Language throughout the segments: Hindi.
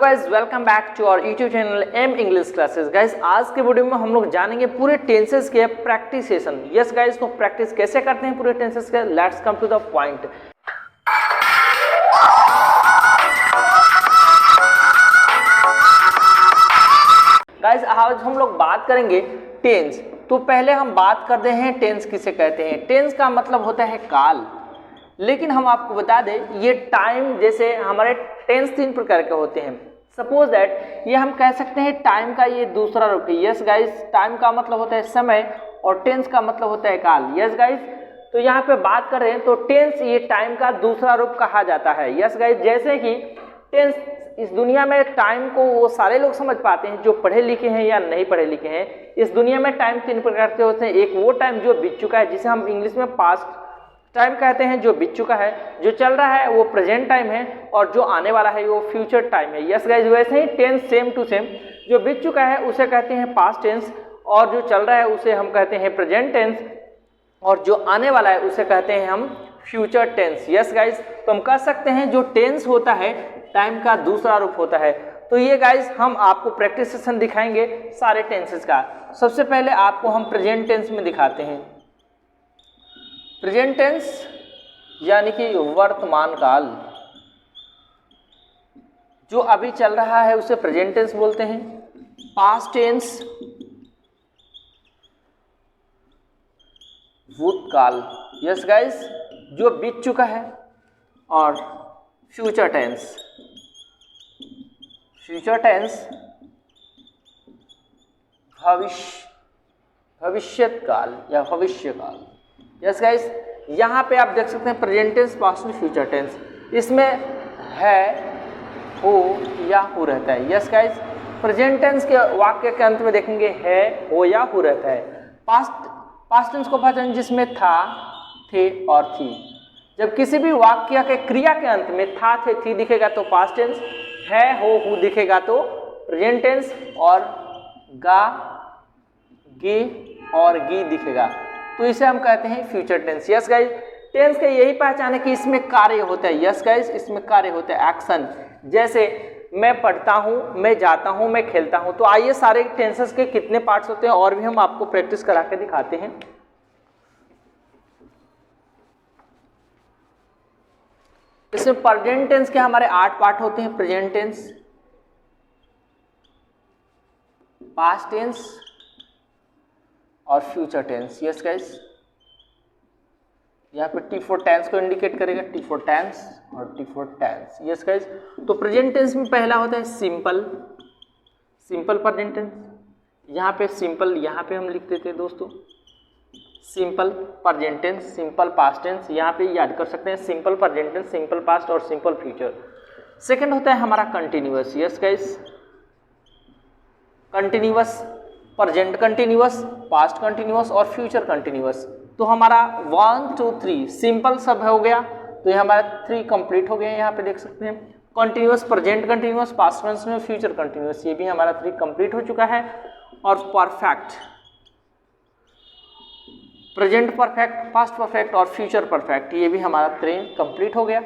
Guys, welcome back to our YouTube channel M English classes. Guys आज के वीडियो में हम लोग जानेंगे पूरे टेंसेस के प्रैक्टिस सेशन। यस गाइज, तो प्रैक्टिस कैसे करते हैं पूरे टेंसेस के, let's come to the point. गाइज आज हम लोग बात करेंगे टेंस। तो पहले हम बात करते हैं टेंस किसे कहते हैं। टेंस का मतलब होता है काल, लेकिन हम आपको बता दें ये टाइम, जैसे हमारे टेंस 3 प्रकार के होते हैं। सपोज दैट ये हम कह सकते हैं टाइम का ये दूसरा रूप है। यस गाइस, टाइम का मतलब होता है समय और टेंस का मतलब होता है काल। यस गाइस, तो यहाँ पे बात कर रहे हैं तो टेंस ये टाइम का दूसरा रूप कहा जाता है। यस गाइस, जैसे कि टेंस इस दुनिया में टाइम को वो सारे लोग समझ पाते हैं जो पढ़े लिखे हैं या नहीं पढ़े लिखे हैं। इस दुनिया में टाइम 3 प्रकार के होते हैं। एक वो टाइम जो बीत चुका है, जिसे हम इंग्लिश में पास्ट टाइम कहते हैं, जो बीत चुका है। जो चल रहा है वो प्रेजेंट टाइम है, और जो आने वाला है वो फ्यूचर टाइम है। यस गाइस, वैसे ही टेंस सेम टू सेम, जो बीत चुका है उसे कहते हैं पास्ट टेंस, और जो चल रहा है उसे हम कहते हैं प्रेजेंट टेंस, और जो आने वाला है उसे कहते हैं हम फ्यूचर टेंस। यस गाइस, तो हम कह सकते हैं जो टेंस होता है टाइम का दूसरा रूप होता है। तो ये गाइस हम आपको प्रैक्टिस सेशन दिखाएंगे सारे टेंसेस का। सबसे पहले आपको हम प्रेजेंट टेंस में दिखाते हैं। प्रेजेंट टेंस यानी कि वर्तमान काल, जो अभी चल रहा है उसे प्रेजेंट टेंस बोलते हैं। पास्ट टेंस भूतकाल, यस गाइस, जो बीत चुका है। और फ्यूचर टेंस, फ्यूचर टेंस भविष्यत काल या भविष्य काल। यस गाइस, यहाँ पे आप देख सकते हैं present tense, past tense, future tense. इसमें है, हो या हु रहता है। यस गाइस, प्रेजेंट टेंस के वाक्य के अंत में देखेंगे है, हो या हु रहता है। पास्ट टेंस को पहचान जिसमें था, थे और थी। जब किसी भी वाक्य के क्रिया के अंत में था, थे, थी दिखेगा तो पास्ट टेंस, है, हो, हु दिखेगा तो प्रेजेंट टेंस, और गा, गे और गी दिखेगा तो इसे हम कहते हैं future tense. Yes guys, tense का यही पहचान है कि इसमें कार्य होता है। यस गाइस, इसमें कार्य होता है, एक्शन। जैसे मैं पढ़ता हूँ, मैं जाता हूँ, मैं खेलता हूँ। तो आइए सारे टेंसेस के कितने पार्ट्स होते हैं और भी हम आपको प्रैक्टिस करा के दिखाते हैं। इसमें प्रेजेंट टेंस के हमारे 8 पार्ट होते हैं। प्रेजेंट टेंस, पास्ट टेंस और फ्यूचर टेंस। यस गाइस, यहाँ पे T4 टेंस को इंडिकेट करेगा, T4 टेंस और T4 टेंस। यस गाइस, तो प्रेजेंट टेंस में पहला होता है सिंपल, सिंपल प्रेजेंट टेंस। यहाँ पे सिंपल, यहाँ पे हम लिख देते हैं दोस्तों simple present tense, simple past tense. यहाँ पे याद कर सकते हैं simple present tense, simple past और सिंपल फ्यूचर। सेकेंड होता है हमारा continuous. Yes guys, continuous, present continuous, past continuous और फ्यूचर कंटिन्यूअस। तो हमारा 1 2 3 सिंपल सब हो गया, तो ये हमारा 3 कंप्लीट हो गए। यहाँ पे देख सकते हैं continuous, present continuous, past continuous, future continuous, ये भी हमारा 3 कंप्लीट हो चुका है। और perfect, present perfect, past perfect और फ्यूचर परफेक्ट, ये भी हमारा 3 कंप्लीट हो गया।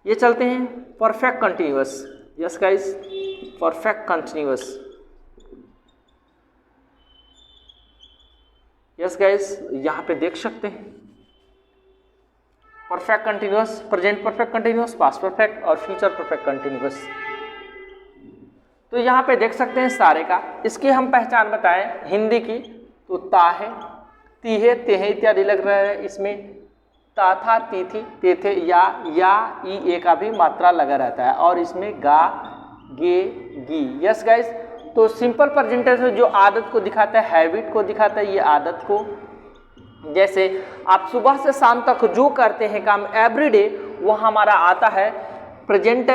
ये चलते हैं perfect continuous. Yes guys, perfect continuous. Yes guys, यहाँ पे देख सकते हैं perfect continuous, present perfect continuous, past perfect और फ्यूचर परफेक्ट कंटिन्यूअस। तो यहाँ पे देख सकते हैं सारे का। इसकी हम पहचान बताएं हिंदी की, तो ता है, ती है, ते है इत्यादि लग रहा है। इसमें ता था, ती थी, ते थे, या, ई, ए का भी मात्रा लगा रहता है। और इसमें गा, गे, गी। यस गाइस, तो सिंपल प्रेजेंट टेंस जो आदत को दिखाता है, हैबिट को दिखाता है, ये आदत को। जैसे आप सुबह से शाम तक जो करते हैं काम एवरीडे, वो हमारा आता है प्रेजेंट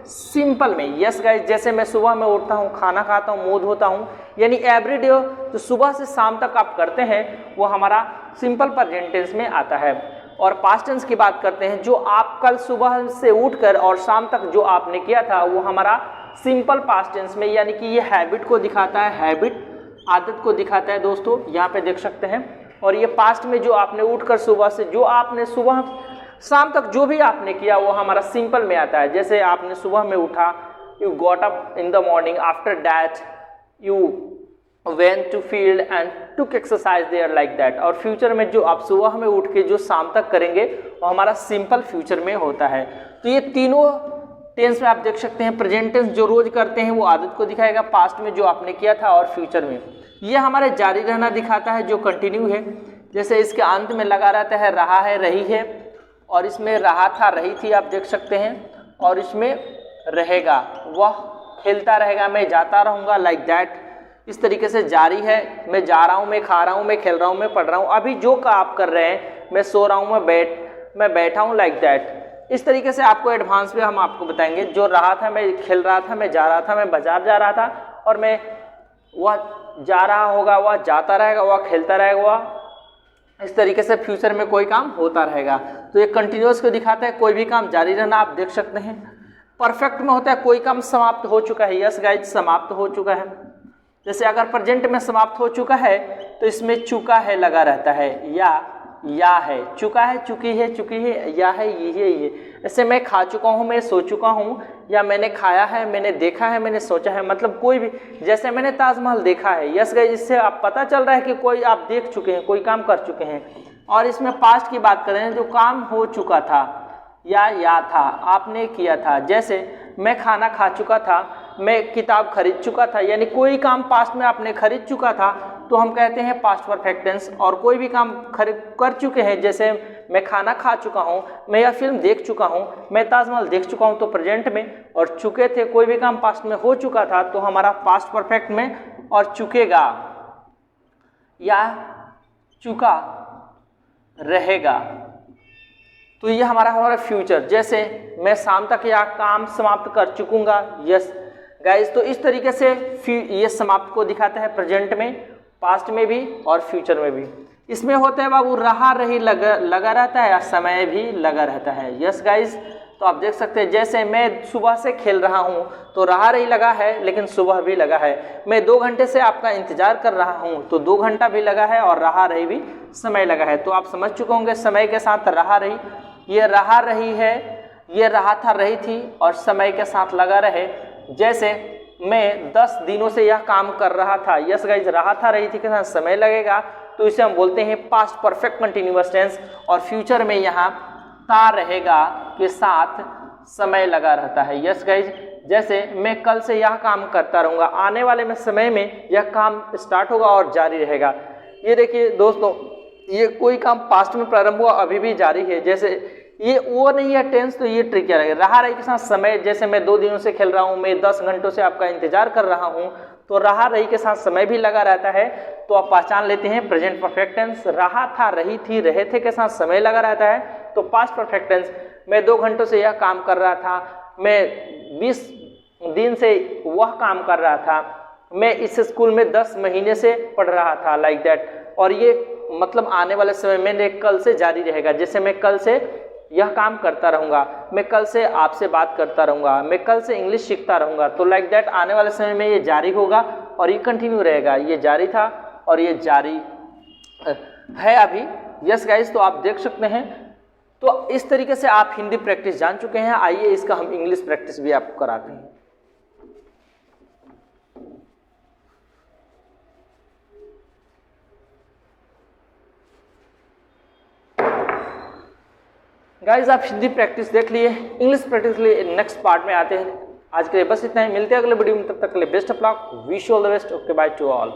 सिंपल में। यस गाइस, जैसे मैं सुबह में उठता हूँ, खाना खाता हूँ, मुंह धोता हूँ, यानी एवरीडे जो सुबह से शाम तक आप करते हैं वो हमारा सिंपल प्रेजेंट टेंस में आता है। और पास्ट टेंस की बात करते हैं, जो आप कल सुबह से उठकर और शाम तक जो आपने किया था वो हमारा सिंपल पास्ट टेंस में, यानी कि ये हैबिट को दिखाता है, हैबिट आदत को दिखाता है दोस्तों, यहाँ पे देख सकते हैं। और ये पास्ट में जो आपने उठकर सुबह से जो आपने सुबह शाम तक जो भी आपने किया वो हमारा सिंपल में आता है। जैसे आपने सुबह में उठा, you got up in the morning, after that you went to field and took exercise there like that। और फ्यूचर में जो आप सुबह में उठ के जो शाम तक करेंगे वो हमारा सिंपल फ्यूचर में होता है। तो ये तीनों टेंस में आप देख सकते हैं, प्रेजेंट टेंस जो रोज करते हैं वो आदत को दिखाएगा, पास्ट में जो आपने किया था, और फ्यूचर में ये हमारे जारी रहना दिखाता है जो कंटिन्यू है। जैसे इसके अंत में लगा रहता है रहा है, रही है, और इसमें रहा था, रही थी आप देख सकते हैं, और इसमें रहेगा, वह खेलता रहेगा, मैं जाता रहूँगा लाइक दैट। इस तरीके से जारी है, मैं जा रहा हूँ, मैं खा रहा हूँ, मैं खेल रहा हूँ, मैं पढ़ रहा हूँ, अभी जो का आप कर रहे हैं, मैं सो रहा हूँ, मैं बैठा हूँ लाइक दैट। इस तरीके से आपको एडवांस में हम आपको बताएंगे। जो रहा था, मैं खेल रहा था, मैं जा रहा था, मैं बाजार जा रहा था, और मैं वह जा रहा होगा, वह जाता रहेगा, वह खेलता रहेगा, वह इस तरीके से फ्यूचर में कोई काम होता रहेगा। तो ये कंटिन्यूअस को दिखाता है, कोई भी काम जारी रहना आप देख सकते हैं। परफेक्ट में होता है कोई काम समाप्त हो चुका है, यस गाइज समाप्त हो चुका है। जैसे अगर प्रेजेंट में समाप्त हो चुका है तो इसमें चुका है लगा रहता है, या है, चुका है, चुकी है, या है, ये है। ऐसे मैं खा चुका हूँ, मैं सो चुका हूँ, या मैंने खाया है, मैंने देखा है, मैंने सोचा है, मतलब कोई भी, जैसे मैंने ताजमहल देखा है, यस गाइस, इससे आप पता चल रहा है कि कोई आप देख चुके हैं, कोई काम कर चुके हैं। और इसमें पास्ट की बात करें जो काम हो चुका था, या था, आपने किया था। जैसे मैं खाना खा चुका था, मैं किताब खरीद चुका था, यानी कोई काम पास्ट में आपने खरीद चुका था तो हम कहते हैं पास्ट परफेक्ट टेंस। और कोई भी काम कर चुके हैं, जैसे मैं खाना खा चुका हूँ, मैं यह फिल्म देख चुका हूँ, मैं ताजमहल देख चुका हूँ, तो प्रेजेंट में, और चुके थे, कोई भी काम पास्ट में हो चुका था तो हमारा पास्ट परफेक्ट में, और चुकेगा या चुका रहेगा तो ये हमारा फ्यूचर। जैसे मैं शाम तक यह काम समाप्त कर चुकूंगा, यस गाइस। तो इस तरीके से ये समाप्त को दिखाता है प्रेजेंट में, पास्ट में भी और फ्यूचर में भी। इसमें होता है बाबू रहा रही लगा रहता है, या समय भी लगा रहता है, यस गाइस। तो आप देख सकते हैं, जैसे मैं सुबह से खेल रहा हूँ तो रहा रही लगा है, लेकिन सुबह भी लगा है। मैं 2 घंटे से आपका इंतजार कर रहा हूँ तो 2 घंटा भी लगा है, और रहा रही भी समय लगा है। तो आप समझ चुके होंगे समय के साथ रहा रही, ये रहा रही है, ये रहा था, रही थी, और समय के साथ लगा रहे। जैसे मैं 10 दिनों से यह काम कर रहा था, यस गाइस, रहा था, रही थी के साथ समय लगेगा तो इसे हम बोलते हैं पास्ट परफेक्ट कंटिन्यूअस टेंस। और फ्यूचर में यहाँ था रहेगा के साथ समय लगा रहता है, यस गाइस। जैसे मैं कल से यह काम करता रहूँगा, आने वाले में समय में यह काम स्टार्ट होगा और जारी रहेगा। ये देखिए दोस्तों, ये कोई काम पास्ट में प्रारंभ हुआ, अभी भी जारी है। जैसे ये वो नहीं है टेंस, तो ये ट्रिक क्या रहेगा, रहा रही के साथ समय। जैसे मैं 2 दिनों से खेल रहा हूँ, मैं 10 घंटों से आपका इंतजार कर रहा हूँ, तो रहा रही के साथ समय भी लगा रहता है। तो आप पहचान लेते हैं प्रेजेंट परफेक्ट टेंस। रहा था, रही थी, रहे थे के साथ समय लगा रहता है, तो पास्ट परफेक्ट टेंस। मैं 2 घंटों से यह काम कर रहा था, मैं 20 दिन से वह काम कर रहा था, मैं इस स्कूल में 10 महीने से पढ़ रहा था, लाइक दैट। और ये मतलब आने वाले समय में कल से जारी रहेगा। जैसे मैं कल से यह काम करता रहूँगा, मैं कल से आपसे बात करता रहूँगा, मैं कल से इंग्लिश सीखता रहूँगा, तो लाइक दैट आने वाले समय में ये जारी होगा और ये कंटिन्यू रहेगा। ये जारी था और ये जारी है अभी, यस गाइस। तो आप देख सकते हैं। तो इस तरीके से आप हिंदी प्रैक्टिस जान चुके हैं। आइए इसका हम इंग्लिश प्रैक्टिस भी आपको कराते हैं। गाइस आप हिंदी प्रैक्टिस देख लिए, इंग्लिश प्रैक्टिस के लिए नेक्स्ट पार्ट में आते हैं। आज के लिए बस इतना ही, मिलते हैं अगले वीडियो में, तब तक के लिए best of luck, wish you all the best, okay by two all.